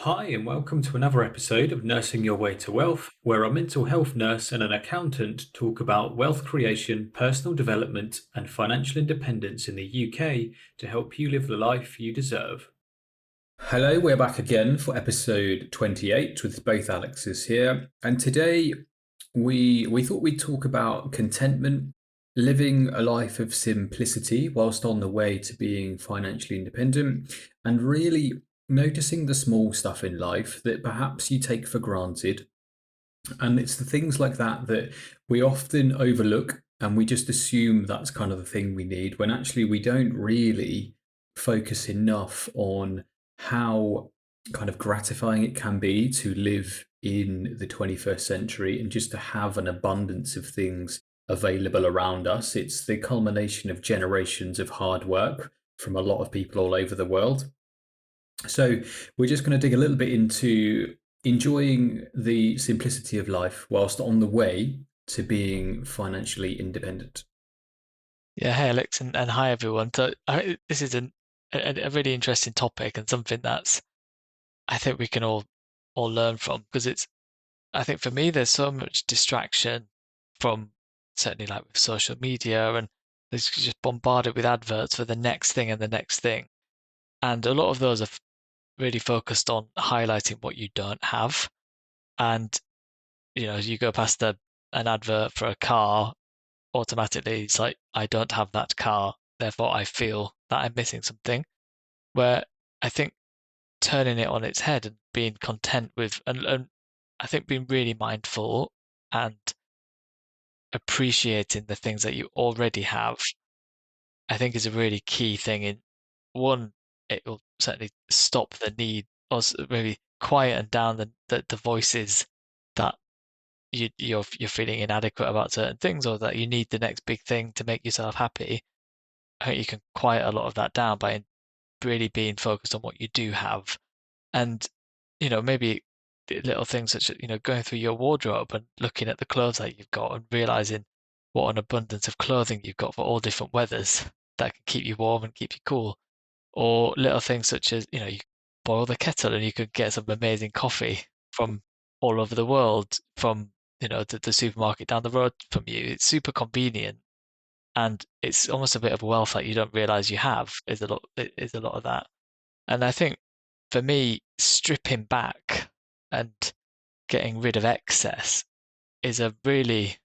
Hi, and welcome to another episode of Nursing Your Way to Wealth, where a mental health nurse and an accountant talk about wealth creation, personal development, and financial independence in the UK to help you live the life you deserve. Hello, we're back again for episode 28 with both Alexes here. And today we thought we'd talk about contentment, living a life of simplicity whilst on the way to being financially independent, and really noticing the small stuff in life that perhaps you take for granted. And it's the things like that that we often overlook and we just assume that's kind of the thing we need when actually we don't really focus enough on how kind of gratifying it can be to live in the 21st century and just to have an abundance of things available around us. It's the culmination of generations of hard work from a lot of people all over the world. So we're just going to dig a little bit into enjoying the simplicity of life whilst on the way to being financially independent. Yeah, hey Alex, and hi everyone. This is a really interesting topic and something that's I think we can all learn from because I think for me there's so much distraction from certainly like with social media and there's just bombarded with adverts for the next thing and the next thing, and a lot of those are really focused on highlighting what you don't have, and you go past an advert for a car, automatically it's like I don't have that car, therefore I feel that I'm missing something. Where I think turning it on its head and being content with and I think being really mindful and appreciating the things that you already have, I think is a really key thing. In one, it will certainly stop the need or maybe quieten down the voices that you're feeling inadequate about certain things or that you need the next big thing to make yourself happy. I think you can quiet a lot of that down by really being focused on what you do have. And, maybe little things such as, going through your wardrobe and looking at the clothes that you've got and realizing what an abundance of clothing you've got for all different weathers that can keep you warm and keep you cool. Or little things such as, you boil the kettle and you could get some amazing coffee from all over the world from, the supermarket down the road from you. It's super convenient and it's almost a bit of wealth that you don't realize you have is a lot of that. And I think for me, stripping back and getting rid of excess is a really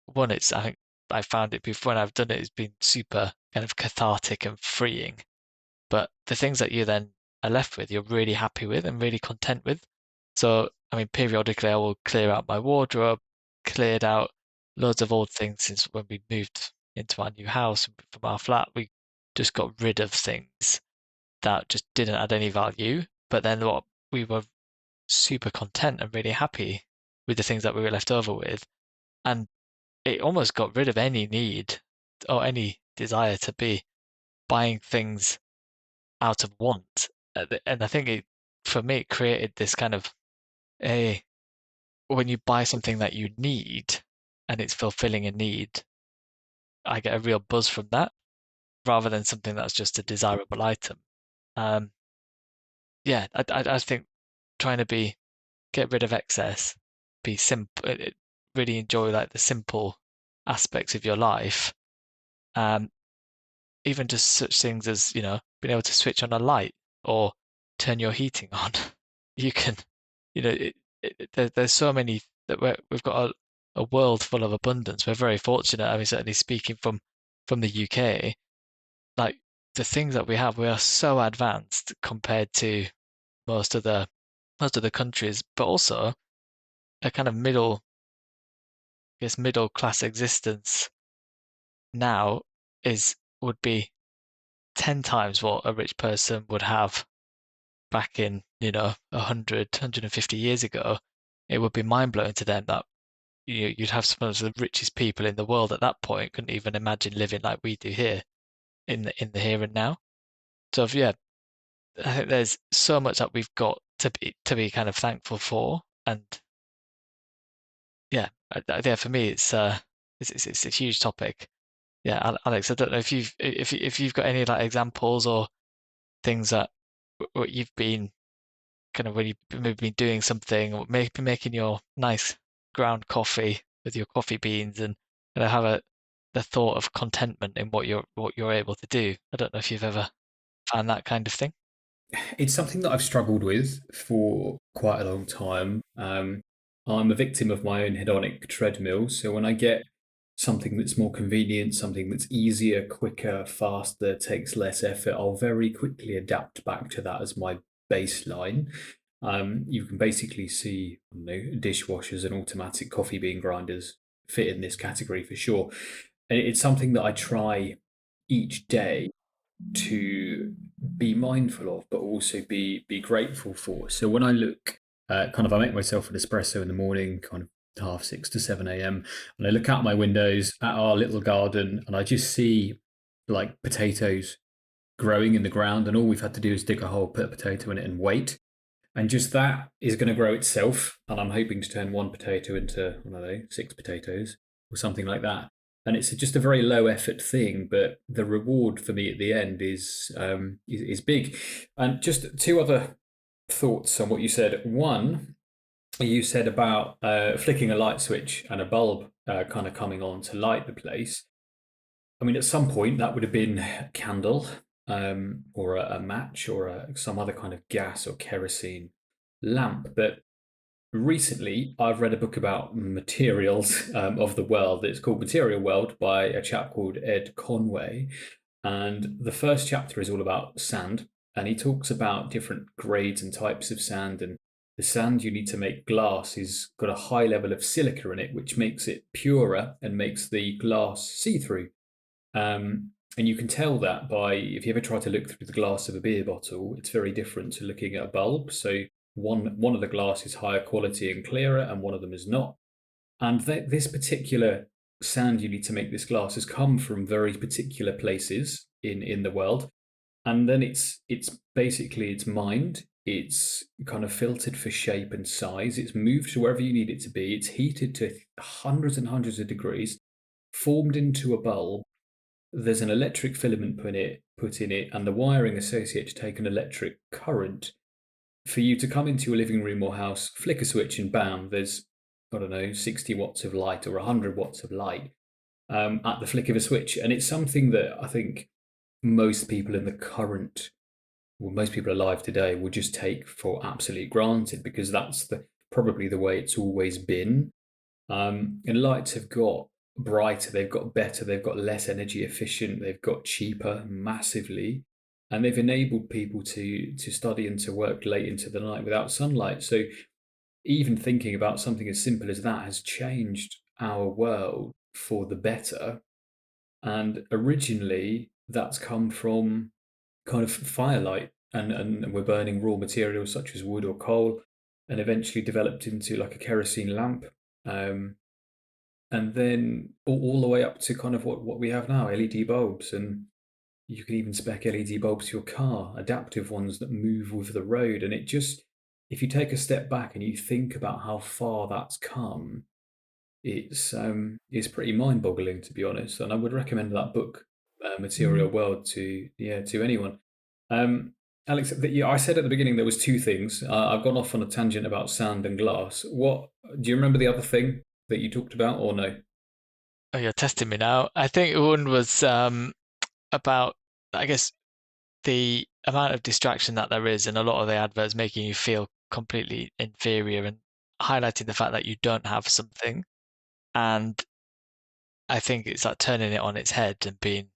one. It's I think I found it before when I've done it, it's been super kind of cathartic and freeing. But the things that you then are left with, you're really happy with and really content with. So, I mean, periodically I will clear out my wardrobe, cleared out loads of old things since when we moved into our new house from our flat. We just got rid of things that just didn't add any value. But then what we were super content and really happy with the things that we were left over with. And it almost got rid of any need or any desire to be buying things out of want. And I think for me, it created this kind of a when you buy something that you need and it's fulfilling a need, I get a real buzz from that rather than something that's just a desirable item. Um, yeah, I think trying to get rid of excess, be simple, really enjoy like the simple aspects of your life. Um, Even just such things as, being able to switch on a light or turn your heating on. You can, there's so many that we've got a world full of abundance. We're very fortunate. I mean, certainly speaking from the UK, like the things that we have, we are so advanced compared to most of the most of the countries, but also a kind of middle class existence now is would be 10 times what a rich person would have back in, 150 years ago. It would be mind blowing to them that you'd have some of the richest people in the world at that point couldn't even imagine living like we do here in the here and now. So yeah, I think there's so much that we've got to be kind of thankful for, and yeah, yeah, for me it's a huge topic. Yeah, Alex, I don't know if you've got any like examples or things that what you've been kind of when you've maybe been doing something, or maybe making your nice ground coffee with your coffee beans, and have the thought of contentment in what you're able to do. I don't know if you've ever found that kind of thing. It's something that I've struggled with for quite a long time. I'm a victim of my own hedonic treadmill. So when I get something that's more convenient, something that's easier, quicker, faster, takes less effort, I'll very quickly adapt back to that as my baseline. You can basically see, dishwashers and automatic coffee bean grinders fit in this category for sure. And it's something that I try each day to be mindful of, but also be grateful for. So when I look, I make myself an espresso in the morning, kind of 6:30 to 7 a.m., and I look out my windows at our little garden, and I just see like potatoes growing in the ground, and all we've had to do is dig a hole, put a potato in it, and wait. And just that is going to grow itself. And I'm hoping to turn one potato into, I don't know, six potatoes or something like that. And it's just a very low effort thing, but the reward for me at the end is big. And just two other thoughts on what you said. One, you said about flicking a light switch and a bulb kind of coming on to light the place. I mean, at some point that would have been a candle, or a match, or some other kind of gas or kerosene lamp. But recently, I've read a book about materials of the world. It's called Material World by a chap called Ed Conway. And the first chapter is all about sand. And he talks about different grades and types of sand. And the sand you need to make glass is got a high level of silica in it, which makes it purer and makes the glass see through. And you can tell that by, if you ever try to look through the glass of a beer bottle, it's very different to looking at a bulb. So one of the glass is higher quality and clearer, and one of them is not. And this particular sand you need to make this glass has come from very particular places in the world, and then it's basically it's mined. It's kind of filtered for shape and size. It's moved to wherever you need it to be. It's heated to hundreds and hundreds of degrees, formed into a bulb. There's an electric filament put in it, and the wiring associated to take an electric current. For you to come into your living room or house, flick a switch, and bam, there's, I don't know, 60 watts of light or 100 watts of light at the flick of a switch. And it's something that I think most people in the current, well, most people alive today will just take for absolute granted, because that's probably the way it's always been. And lights have got brighter, they've got better, they've got less energy efficient, they've got cheaper massively, and they've enabled people to study and to work late into the night without sunlight. So even thinking about something as simple as that has changed our world for the better. And originally, that's come from kind of firelight, and we're burning raw materials such as wood or coal, and eventually developed into like a kerosene lamp. Um, and then all the way up to kind of what we have now, LED bulbs. And you can even spec LED bulbs to your car, adaptive ones that move with the road. And it just, if you take a step back and you think about how far that's come, it's pretty mind-boggling, to be honest. And I would recommend that book, Material World, to anyone. Alex, yeah, I said at the beginning there was two things. I've gone off on a tangent about sand and glass. What do you remember the other thing that you talked about, or no? Oh, you're testing me now. I think one was about, I guess, the amount of distraction that there is in a lot of the adverts, making you feel completely inferior and highlighting the fact that you don't have something. And I think it's like turning it on its head and being,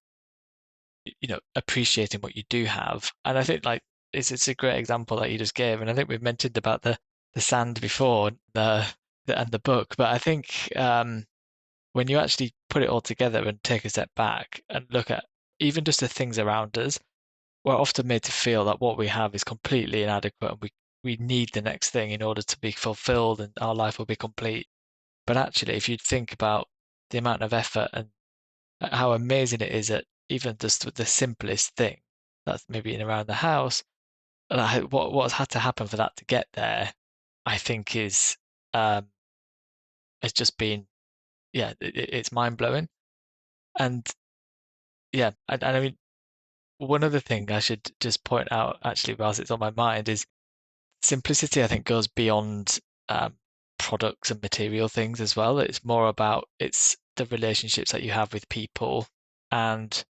appreciating what you do have. And I think like it's a great example that you just gave. And I think we've mentioned about the sand before, and the book. But I think when you actually put it all together and take a step back and look at even just the things around us, we're often made to feel that what we have is completely inadequate, and we need the next thing in order to be fulfilled and our life will be complete. But actually, if you think about the amount of effort and how amazing it is at even just the simplest thing that's maybe in around the house, and what's had to happen for that to get there, I think is it's just been, yeah, it's mind blowing. And yeah, and I mean, one other thing I should just point out, actually, whilst it's on my mind, is simplicity, I think, goes beyond products and material things as well. It's more about it's the relationships that you have with people, and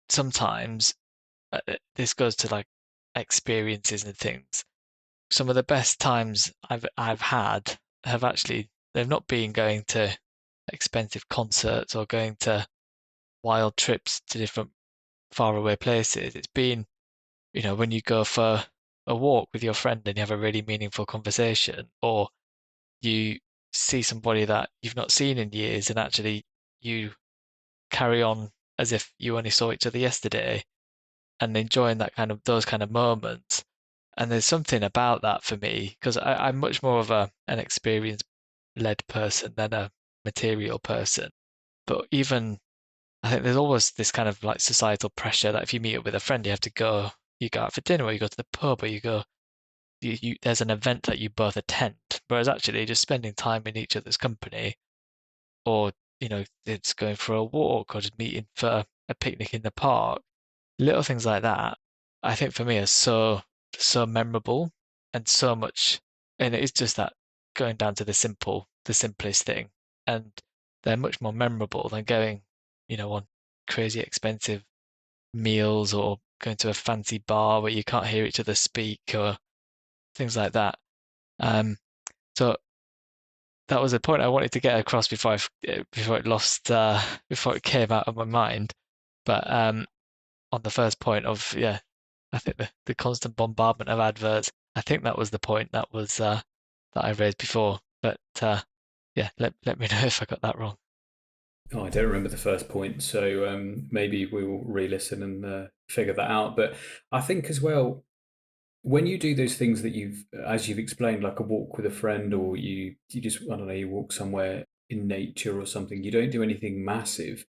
sometimes this goes to like experiences and things. Some of the best times I've had have actually they've not been going to expensive concerts or going to wild trips to different faraway places. It's been, when you go for a walk with your friend and you have a really meaningful conversation, or you see somebody that you've not seen in years and actually you carry on as if you only saw each other yesterday and enjoying that kind of those kind of moments. And there's something about that for me because I'm much more of an experience led person than a material person. But even I think there's always this kind of like societal pressure that if you meet up with a friend, you go out for dinner, or you go to the pub, or there's an event that you both attend. Whereas actually just spending time in each other's company, or it's going for a walk, or just meeting for a picnic in the park, little things like that, I think for me are so memorable and so much, and it's just that going down to the simplest thing, and they're much more memorable than going, on crazy expensive meals or going to a fancy bar where you can't hear each other speak or things like that. Um, so that was a point I wanted to get across before it lost before it came out of my mind. But on the first point of I think the constant bombardment of adverts. I think that was the point that I raised before. But yeah, let me know if I got that wrong. Oh, I don't remember the first point, so maybe we will re-listen and figure that out. But I think as well, when you do those things that as you've explained, like a walk with a friend, or you just, I don't know, you walk somewhere in nature or something, you don't do anything massive.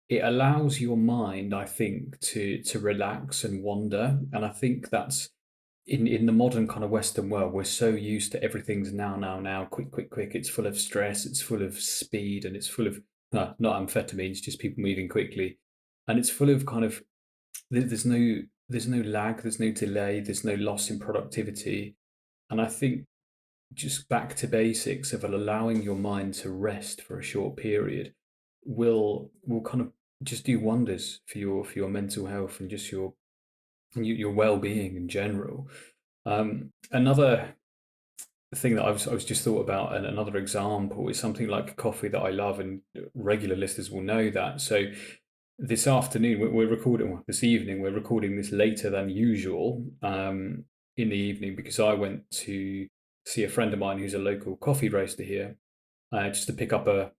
It allows your mind, I think, to relax and wander, and I think that's in the modern kind of Western world, we're so used to everything's now, quick, quick, quick. It's full of stress, it's full of speed, and it's full of no, not amphetamines, just people moving quickly, and it's full of kind of there's no lag, there's no delay, there's no loss in productivity, and I think just back to basics of allowing your mind to rest for a short period will kind of just do wonders for your mental health and just your well-being in general. Another thing that I was just thought about, and another example is something like coffee that I love, and regular listeners will know that. So this afternoon, we're recording, well, this evening, we're recording this later than usual in the evening because I went to see a friend of mine who's a local coffee roaster here, just to pick up a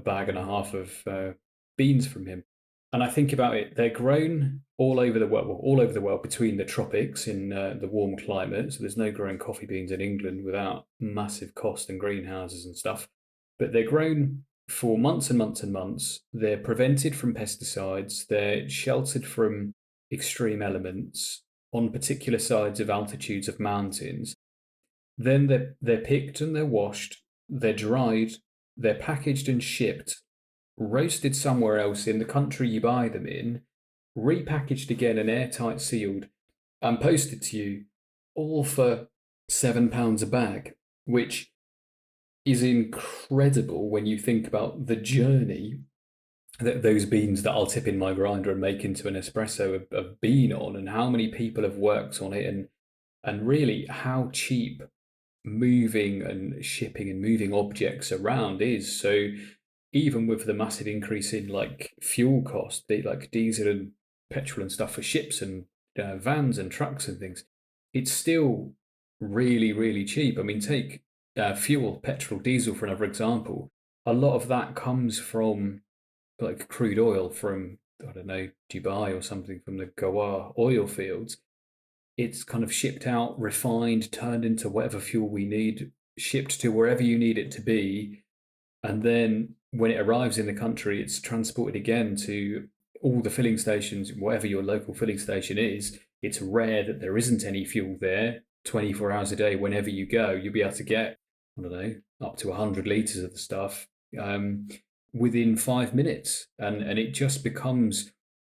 bag and a half of beans from him. And I think about it, they're grown all over the world, well, all over the world between the tropics in the warm climate. So there's no growing coffee beans in England without massive cost and greenhouses and stuff. But they're grown for months and months and months. They're prevented from pesticides. They're sheltered from extreme elements on particular sides of altitudes of mountains. Then they're picked and they're washed. They're dried. They're packaged and shipped, roasted somewhere else in the country you buy them in, repackaged again and airtight sealed, and posted to you, all for £7 a bag, which is incredible when you think about the journey that those beans that I'll tip in my grinder and make into an espresso have been on, and how many people have worked on it, and really how cheap moving and shipping and moving objects around is. So even with the massive increase in like fuel cost, like diesel and petrol and stuff for ships and vans and trucks and things, it's still really, really cheap. I mean, take fuel, petrol, diesel for another example. A lot of that comes from like crude oil from, I don't know, Dubai or something, from the Goa oil fields. It's kind of shipped out, refined, turned into whatever fuel we need, shipped to wherever you need it to be, and then when it arrives in the country, it's transported again to all the filling stations, whatever your local filling station is. It's rare that there isn't any fuel there 24 hours a day. Whenever you go, you'll be able to get, I don't know, up to 100 litres of the stuff within 5 minutes. And it just becomes,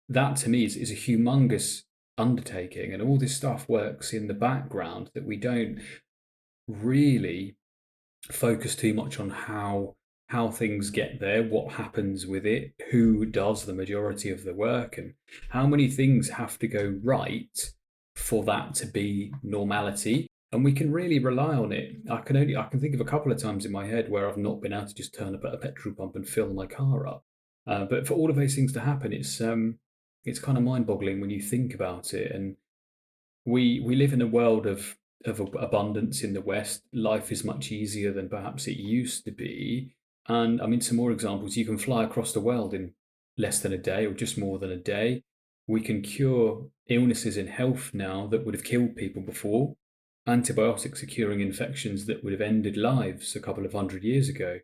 that to me is a humongous undertaking. And all this stuff works in the background that we don't really focus too much on how things get there, what happens with it, who does the majority of the work, and how many things have to go right for that to be normality. And we can really rely on it. I can think of a couple of times in my head where I've not been able to just turn up at a petrol pump and fill my car up. But for all of those things to happen, it's kind of mind-boggling when you think about it. And we live in a world of abundance in the West. Life is much easier than perhaps it used to be. And I mean, some more examples. You can fly across the world in less than a day or just more than a day. We can cure illnesses in health now that would have killed people before. Antibiotics are curing infections that would have ended lives a couple of hundred years ago.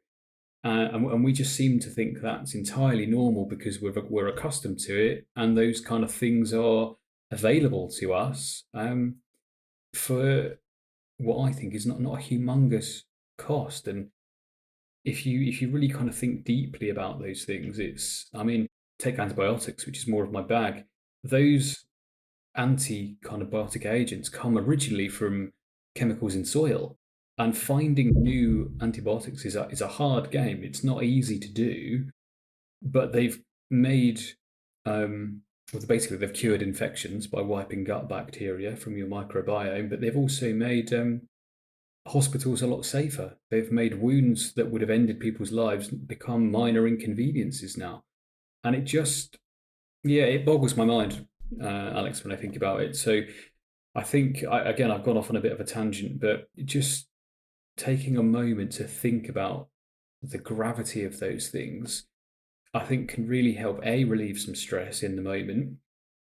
And we just seem to think that's entirely normal because we're accustomed to it, and those kind of things are available to us for what I think is not a humongous cost. And if you really kind of think deeply about those things, it's I mean, take antibiotics, which is more of my bag. Those anti kind of biotic agents come originally from chemicals in soil. And finding new antibiotics is a hard game. It's not easy to do, but they've made well, basically they've cured infections by wiping gut bacteria from your microbiome, but they've also made hospitals a lot safer. They've made wounds that would have ended people's lives become minor inconveniences now. And it just, yeah, it boggles my mind, Alex, when I think about it. So I think, again, I've gone off on a bit of a tangent, but just taking a moment to think about the gravity of those things, I think can really help A, relieve some stress in the moment,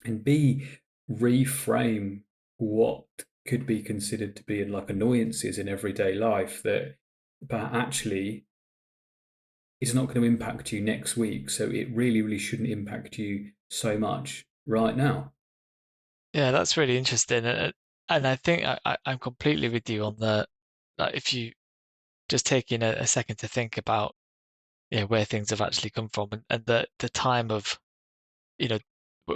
and B, reframe what could be considered to be like annoyances in everyday life that but actually is not going to impact you next week. So it really, really shouldn't impact you so much right now. Yeah, that's really interesting. And I think I'm completely with you on that if you just taking a second to think about where things have actually come from and the time of,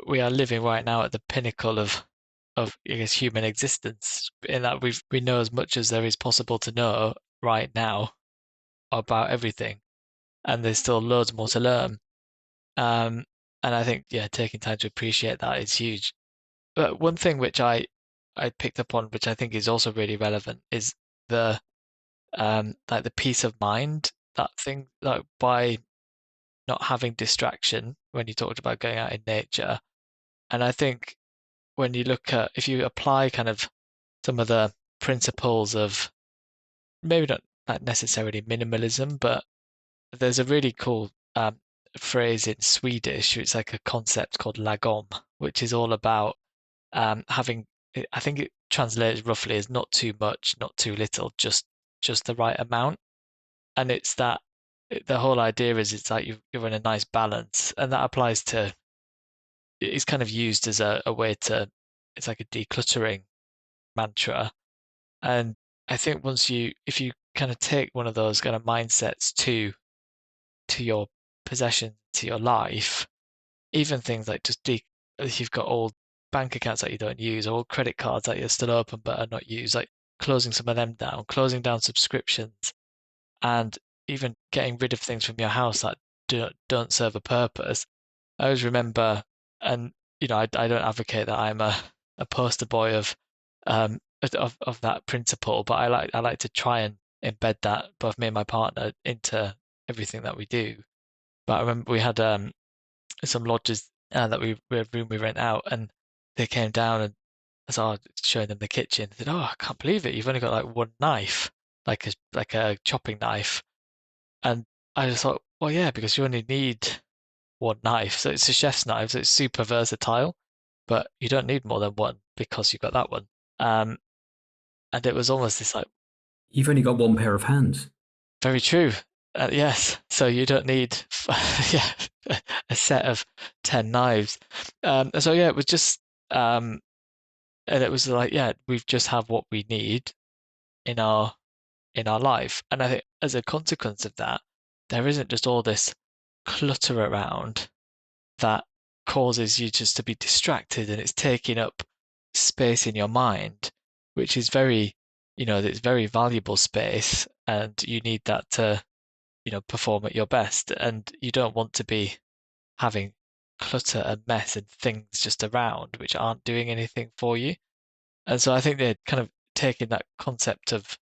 we are living right now at the pinnacle of I guess human existence in that we know as much as there is possible to know right now about everything, and there's still loads more to learn. Um, and I think taking time to appreciate that is huge. But one thing which I picked up on, which I think is also really relevant, is the like the peace of mind, that thing, like by not having distraction when you talked about going out in nature. And I think when you look at if you apply kind of some of the principles of maybe not necessarily minimalism, but there's a really cool phrase in Swedish. It's like a concept called lagom, which is all about having. I think it translates roughly as not too much, not too little, just the right amount. And it's that the whole idea is it's like you're in a nice balance, and that applies to. It's kind of used as a way to. It's like a decluttering mantra. And I think if you kind of take one of those kind of mindsets to your possession, to your life, even things like if you've got old bank accounts that you don't use, or old credit cards that you're still open but are not used, like closing some of them down, closing down subscriptions, and even getting rid of things from your house that don't serve a purpose. I always remember, and I don't advocate that I'm a poster boy of that principle, but I like to try and embed that both me and my partner into everything that we do. But I remember we had some lodgers that we had room we rent out, and they came down and as I was showing them the kitchen, they said, "Oh, I can't believe it! You've only got like one knife, like a chopping knife." And I just thought, well, yeah, because you only need one knife, so it's a chef's knife, so it's super versatile, but you don't need more than one because you've got that one. Um, and it was almost this like You've only got one pair of hands. very true. Yes, so you don't need yeah a set of 10 knives. So yeah, it was just and it was like we just have what we need in our life. And I think as a consequence of that, there isn't just all this clutter around that causes you just to be distracted and it's taking up space in your mind, which is very it's very valuable space, and you need that to, perform at your best. And you don't want to be having clutter and mess and things just around which aren't doing anything for you. And so I think they're kind of taking that concept of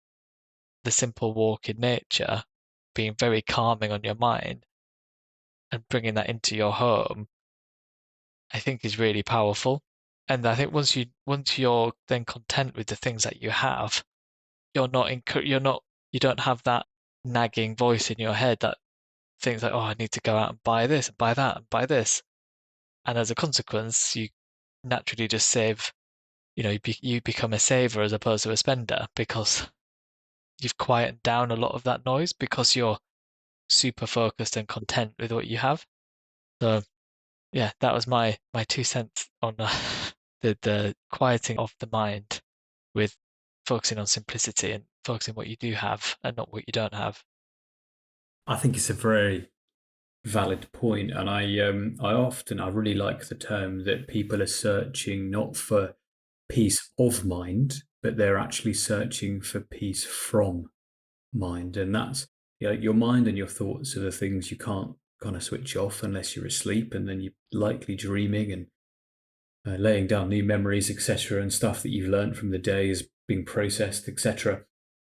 the simple walk in nature being very calming on your mind and bringing that into your home, I think is really powerful. And I think once you're then content with the things that you have, you don't have that nagging voice in your head that thinks like, oh, I need to go out and buy this and buy that and buy this. And as a consequence, you naturally just save, you become a saver as opposed to a spender because you've quieted down a lot of that noise because you're super focused and content with what you have. So yeah, that was my 2 cents on the quieting of the mind with focusing on simplicity and focusing what you do have and not what you don't have. I think it's a very valid point, and I really like the term that people are searching not for peace of mind, but they're actually searching for peace from mind, and that's your mind and your thoughts are the things you can't kind of switch off unless you're asleep, and then you're likely dreaming and laying down new memories, etc., and stuff that you've learned from the day is being processed, etc.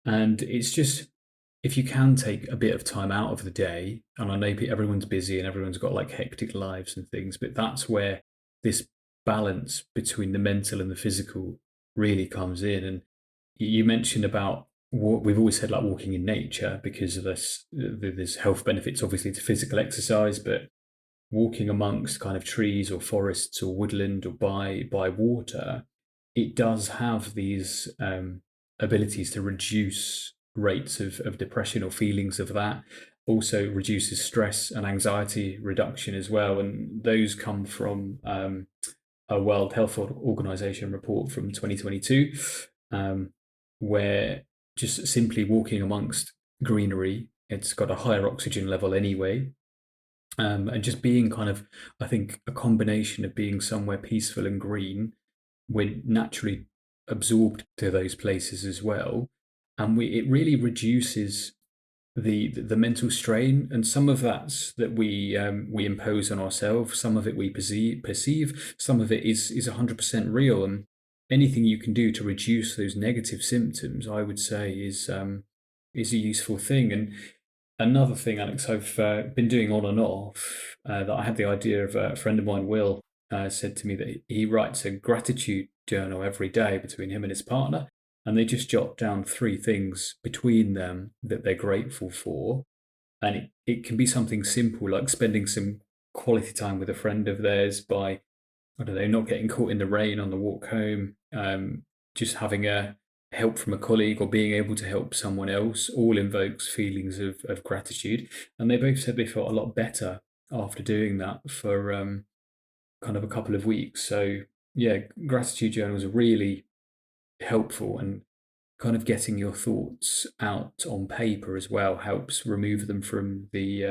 And it's just if you can take a bit of time out of the day, and I know everyone's busy and everyone's got like hectic lives and things, but that's where this balance between the mental and the physical really comes in. And you mentioned about what we've always said, like walking in nature, because of this, there's health benefits obviously to physical exercise, but walking amongst kind of trees or forests or woodland or by water, it does have these abilities to reduce rates of depression or feelings of that. Also reduces stress and anxiety reduction as well, and those come from a World Health Organization report from 2022, where just simply walking amongst greenery, it's got a higher oxygen level anyway, and just being kind of, I think, a combination of being somewhere peaceful and green, we're naturally absorbed to those places as well, and it really reduces the mental strain, and some of that's that we impose on ourselves, some of it we perceive, some of it is 100% real, and anything you can do to reduce those negative symptoms, I would say, is a useful thing. And another thing, Alex, I've been doing on and off, that I had the idea of a friend of mine, Will, said to me that he writes a gratitude journal every day between him and his partner, and they just jot down three things between them that they're grateful for. And it can be something simple like spending some quality time with a friend of theirs by, I don't know, not getting caught in the rain on the walk home, just having a help from a colleague or being able to help someone else, all invokes feelings of gratitude. And they both said they felt a lot better after doing that for kind of a couple of weeks. So, yeah, gratitude journals are really helpful, and kind of getting your thoughts out on paper as well helps remove them from the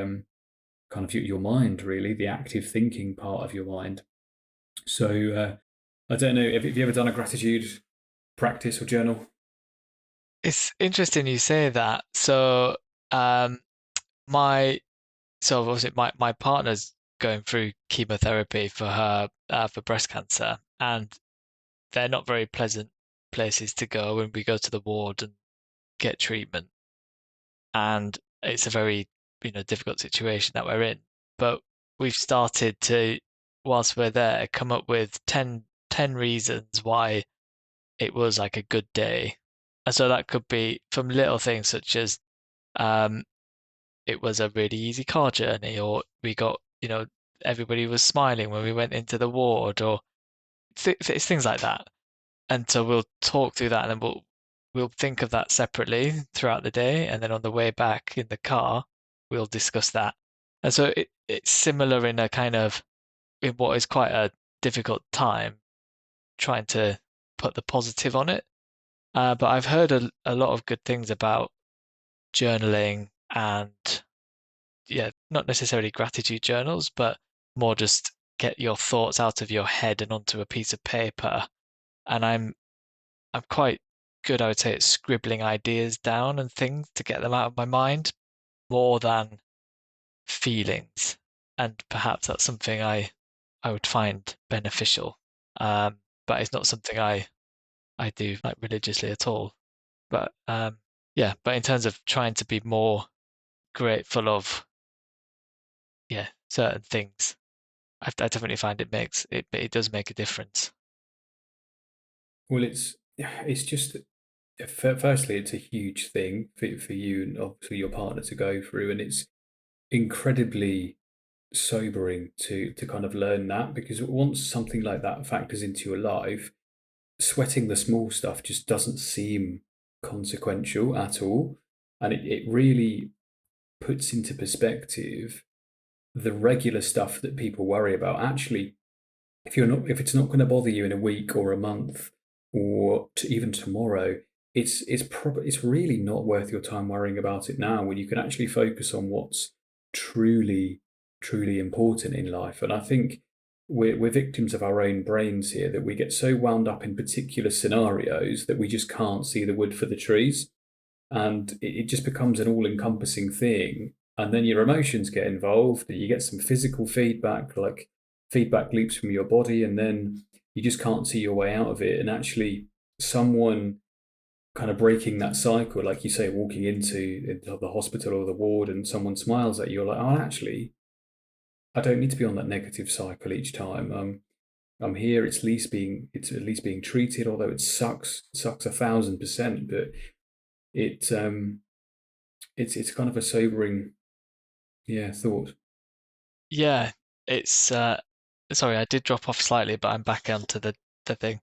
kind of your mind, really, the active thinking part of your mind. So, I don't know, have you ever done a gratitude practice or journal? It's interesting you say that. So, um, my so obviously my partner's going through chemotherapy for her for breast cancer, and they're not very pleasant places to go when we go to the ward and get treatment. And it's a very, difficult situation that we're in. But we've started to, whilst we're there, come up with ten reasons why it was like a good day. And so that could be from little things such as um, it was a really easy car journey, or we got, everybody was smiling when we went into the ward, or it's things like that. And so we'll talk through that, and then we'll think of that separately throughout the day, and then on the way back in the car, we'll discuss that. And so it's similar in a kind of in what is quite a difficult time, trying to put the positive on it. But I've heard a lot of good things about journaling and yeah, not necessarily gratitude journals, but more just get your thoughts out of your head and onto a piece of paper. And I'm quite good, I would say, at scribbling ideas down and things to get them out of my mind more than feelings. And perhaps that's something I would find beneficial. But it's not something I do like religiously at all. But yeah, but in terms of trying to be more grateful of certain things, I definitely find it does make a difference. Well, it's just firstly, it's a huge thing for you and obviously your partner to go through, and it's incredibly sobering to kind of learn that, because once something like that factors into your life, sweating the small stuff just doesn't seem consequential at all, and it really puts into perspective the regular stuff that people worry about. Actually, if it's not going to bother you in a week or a month or even tomorrow, it's really not worth your time worrying about it now, when you can actually focus on what's truly important in life. And I think we're victims of our own brains here, that we get so wound up in particular scenarios that we just can't see the wood for the trees, and it just becomes an all-encompassing thing. And then your emotions get involved, and you get some physical feedback, like feedback loops from your body, and then you just can't see your way out of it. And actually, someone kind of breaking that cycle, like you say, walking into the hospital or the ward, and someone smiles at you, you're like, oh, actually, I don't need to be on that negative cycle each time. I'm here. It's at least being treated, although it sucks 1,000%. But it it's kind of a sobering, yeah, thought. Yeah, it's sorry, I did drop off slightly, but I'm back onto the thing.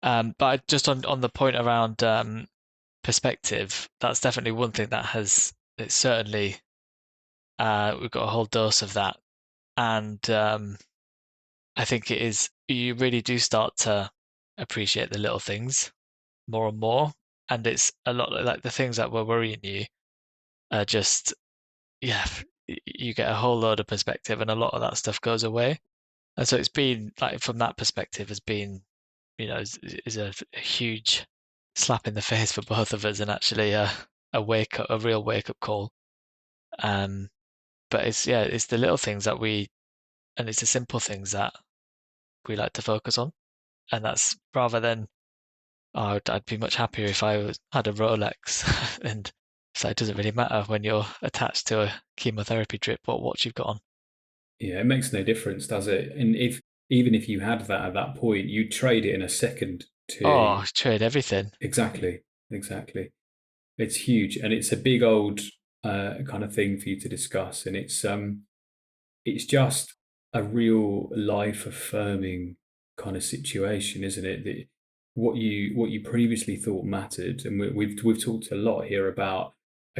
But just on the point around perspective, that's definitely one thing that it's certainly we've got a whole dose of that. And I think it is, you really do start to appreciate the little things more and more. And it's a lot like the things that were worrying you are just, yeah, you get a whole load of perspective and a lot of that stuff goes away. And so it's been like from that perspective has been, is a huge slap in the face for both of us and actually a real wake up call. Um, but it's the little things and it's the simple things that we like to focus on. And that's rather than, oh, I'd be much happier if had a Rolex. And so it doesn't really matter when you're attached to a chemotherapy drip what watch you've got on. Yeah, it makes no difference, does it? And if even if you had that at that point, you'd trade it in a second Oh, to trade everything. exactly, exactly. It's huge, and it's a big old kind of thing for you to discuss, and it's just a real life affirming kind of situation, isn't it? That what you previously thought mattered, and we've talked a lot here about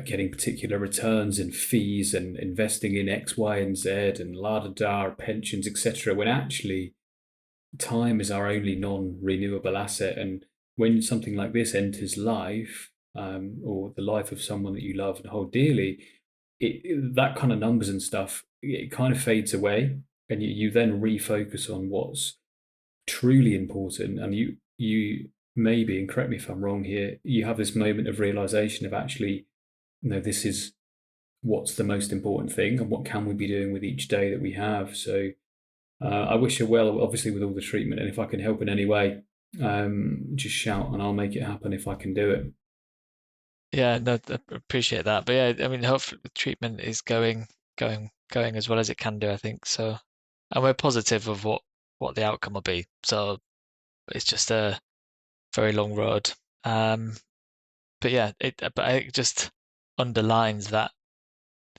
getting particular returns and fees and investing in X, Y, and Z and la da da pensions, etc. When actually time is our only non-renewable asset, and when something like this enters life, or the life of someone that you love and hold dearly, that kind of numbers and stuff, it kind of fades away, and you then refocus on what's truly important. And you maybe, and correct me if I'm wrong here, you have this moment of realization of actually, this is what's the most important thing, and what can we be doing with each day that we have. So I wish her well, obviously, with all the treatment, and if I can help in any way, just shout and I'll make it happen if I can do it. Yeah, no, I appreciate that. But yeah, I mean, hopefully the treatment is going as well as it can do, I think. So, and we're positive of what the outcome will be. So it's just a very long road. Um, but yeah, it just underlines that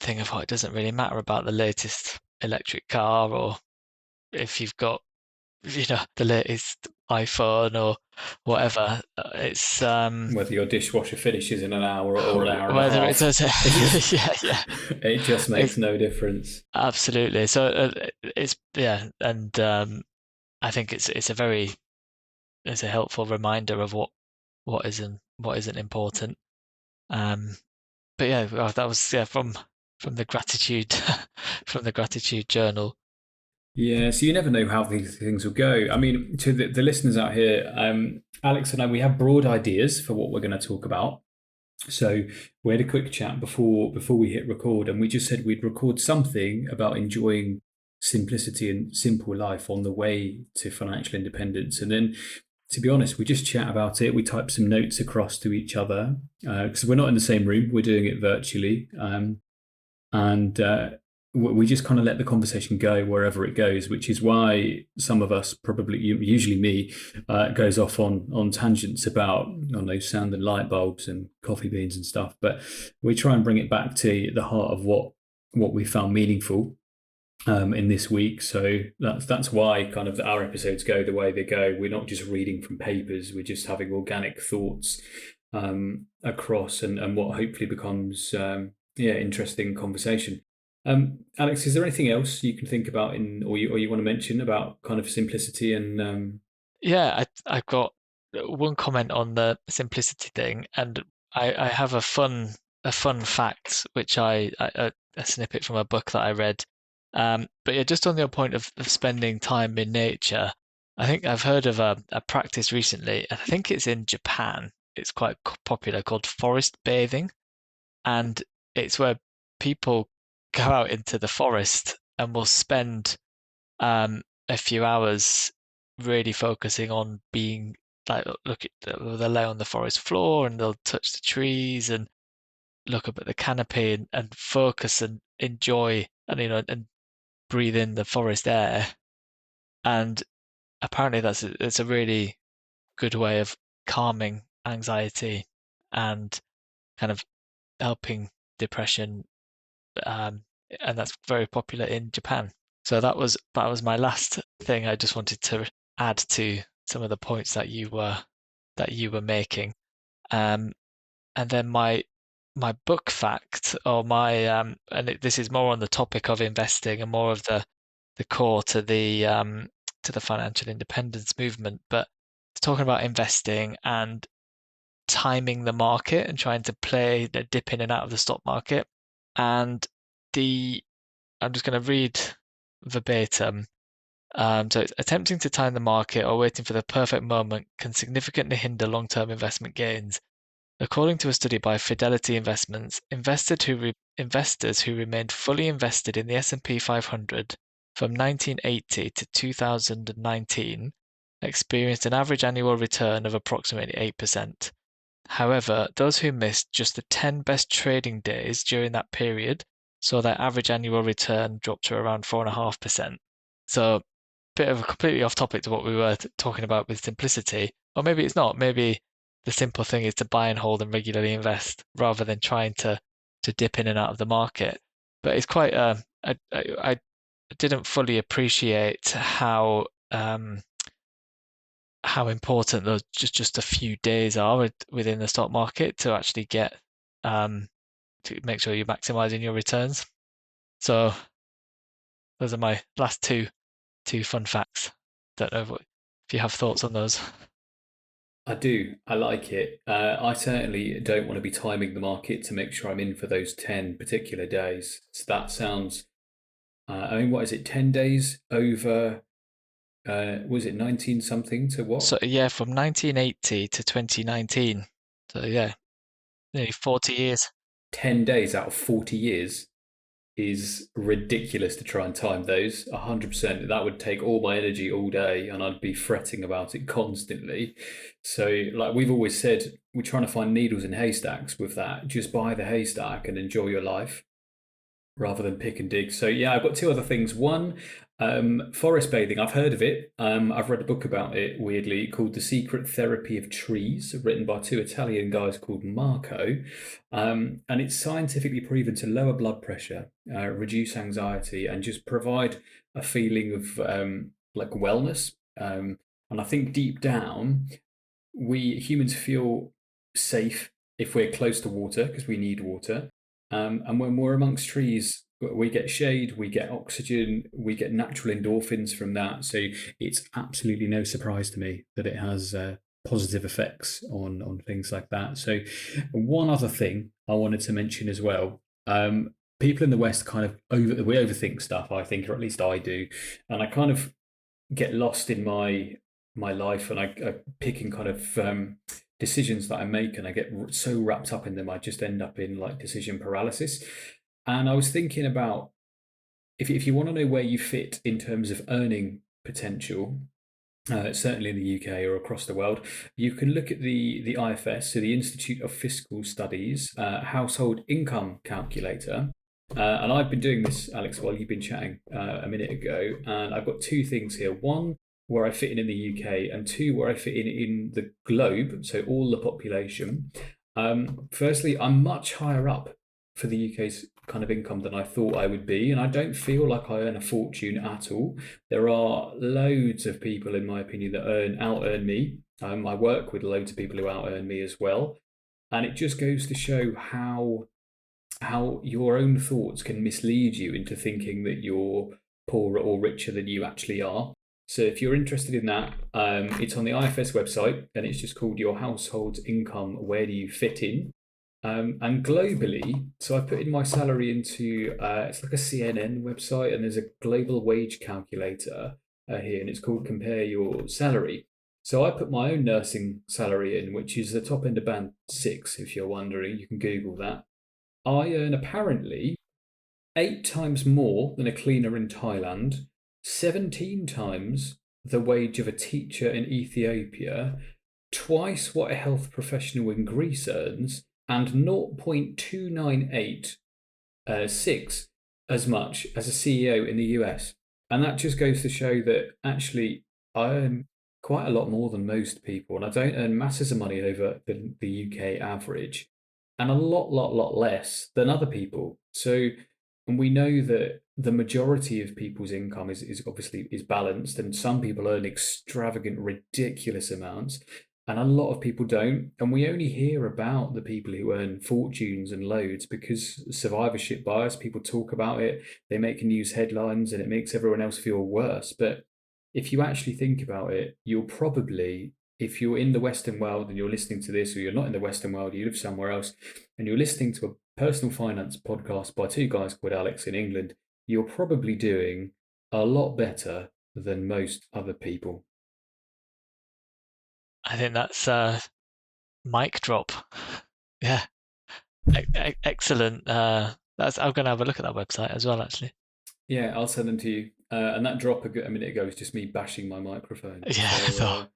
thing of, oh, it doesn't really matter about the latest electric car or if you've got, the latest iPhone or whatever. It's Whether your dishwasher finishes in an hour or an hour and a whether it half, does, it just yeah, it just makes it's no difference. absolutely. So it's yeah, and I think it's a helpful reminder of what isn't important. Um, but yeah, well, that was from the gratitude from the gratitude journal. Yeah, so you never know how these things will go. I mean, to the listeners out here, Alex and I, we have broad ideas for what we're going to talk about. So we had a quick chat before we hit record, and we just said we'd record something about enjoying simplicity and simple life on the way to financial independence. And then, to be honest, we just chat about it. We type some notes across to each other because we're not in the same room. We're doing it virtually, and we just kind of let the conversation go wherever it goes, which is why some of us, probably usually me, goes off on tangents about, I don't know, sound and light bulbs and coffee beans and stuff. But we try and bring it back to the heart of what we found meaningful in this week. So that's why kind of our episodes go the way they go. We're not just reading from papers. We're just having organic thoughts across, and what hopefully becomes interesting conversation. Alex, is there anything else you can think about or you want to mention about kind of simplicity and Yeah, I've got one comment on the simplicity thing, and I have a fun fact which a snippet from a book that I read. But yeah, just on the point of spending time in nature, I think I've heard of a practice recently, and I think it's in Japan. It's quite popular, called forest bathing, and it's where people go out into the forest and will spend a few hours really focusing on being like, look at they'll lay on the forest floor and they'll touch the trees and look up at the canopy and focus and enjoy and and breathe in the forest air. And apparently it's a really good way of calming anxiety and kind of helping depression. um, and that's very popular in Japan. So that was my last thing. I just wanted to add to some of the points that you were making. Um, and then my book fact, or my this is more on the topic of investing and more of the core to the financial independence movement, but it's talking about investing and timing the market and trying to play the dip in and out of the stock market. And the I'm just going to read verbatim. So it's attempting to time the market or waiting for the perfect moment can significantly hinder long-term investment gains. According to a study by Fidelity Investments, investors who remained fully invested in the S&P 500 from 1980 to 2019 experienced an average annual return of approximately 8%. However, those who missed just the 10 best trading days during that period saw their average annual return drop to around 4.5%. So, bit of a completely off topic to what we were talking about with simplicity. Or maybe it's not. Maybe the simple thing is to buy and hold and regularly invest rather than trying to dip in and out of the market. But it's quite I didn't fully appreciate how important those just a few days are within the stock market to actually get to make sure you're maximizing your returns. So those are my last two fun facts. Don't know if you have thoughts on those. I do. I like it. I certainly don't want to be timing the market to make sure I'm in for those 10 particular days. So that sounds, I mean, what is it, 10 days over, was it 19 something to what? So yeah, from 1980 to 2019. So yeah, nearly 40 years. 10 days out of 40 years is ridiculous to try and time those. 100%. That would take all my energy all day and I'd be fretting about it constantly. So, like we've always said, we're trying to find needles in haystacks with that. Just buy the haystack and enjoy your life rather than pick and dig. So yeah, I've got two other things. One, forest bathing. I've heard of it. I've read a book about it, weirdly, called The Secret Therapy of Trees, written by two Italian guys called Marco. And it's scientifically proven to lower blood pressure, reduce anxiety, and just provide a feeling of like wellness. And I think deep down, we humans feel safe if we're close to water because we need water. And when we're amongst trees, we get shade, we get oxygen, we get natural endorphins from that. So it's absolutely no surprise to me that it has positive effects on things like that. So one other thing I wanted to mention as well. people in the West kind of we overthink stuff, I think, or at least I do, and I kind of get lost in my life, and I picking kind of decisions that I make, and I get so wrapped up in them, I just end up in like decision paralysis. And I was thinking about if you want to know where you fit in terms of earning potential, certainly in the UK or across the world, you can look at the IFS, so the Institute of Fiscal Studies Household Income Calculator. And I've been doing this, Alex, while you've been chatting a minute ago. And I've got two things here. One, where I fit in the UK, and two, where I fit in the globe, so all the population. Firstly, I'm much higher up for the UK's kind of income than I thought I would be, and I don't feel like I earn a fortune at all. There are loads of people, in my opinion, that out earn me. I work with loads of people who out earn me as well, and it just goes to show how your own thoughts can mislead you into thinking that you're poorer or richer than you actually are. So if you're interested in that, it's on the IFS website, and it's just called Your Household Income. Where do you fit in? And globally, so I put in my salary into it's like a CNN website, and there's a global wage calculator here, and it's called Compare Your Salary. So I put my own nursing salary in, which is the top end of band 6, if you're wondering. You can Google that. I earn apparently 8 times more than a cleaner in Thailand, 17 times the wage of a teacher in Ethiopia, twice what a health professional in Greece earns, and 0.298 six as much as a CEO in the US. And that just goes to show that actually I earn quite a lot more than most people, and I don't earn masses of money over the UK average, and a lot less than other people. So, and we know that the majority of people's income is obviously is balanced, and some people earn extravagant, ridiculous amounts, and a lot of people don't. And we only hear about the people who earn fortunes and loads because survivorship bias. People talk about it, they make news headlines, and it makes everyone else feel worse. But if you actually think about it, you'll probably, if you're in the Western world and you're listening to this, or you're not in the Western world, you live somewhere else, and you're listening to a personal finance podcast by two guys called Alex in England, you're probably doing a lot better than most other people. I think that's mic drop. Yeah, excellent. That's I'm gonna have a look at that website as well, actually. Yeah, I'll send them to you. And that drop a minute ago was just me bashing my microphone. Yeah, So,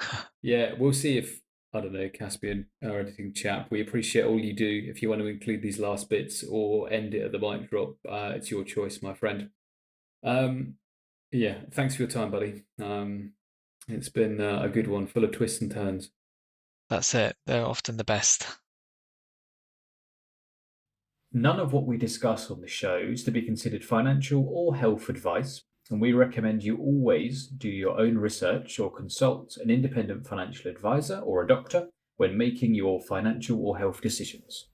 yeah, we'll see if, I don't know, Caspian or anything, chap. We appreciate all you do. If you want to include these last bits or end it at the mic drop, it's your choice, my friend. Yeah, thanks for your time, buddy. It's been a good one, full of twists and turns. That's it. They're often the best. None of what we discuss on the show is to be considered financial or health advice, and we recommend you always do your own research or consult an independent financial advisor or a doctor when making your financial or health decisions.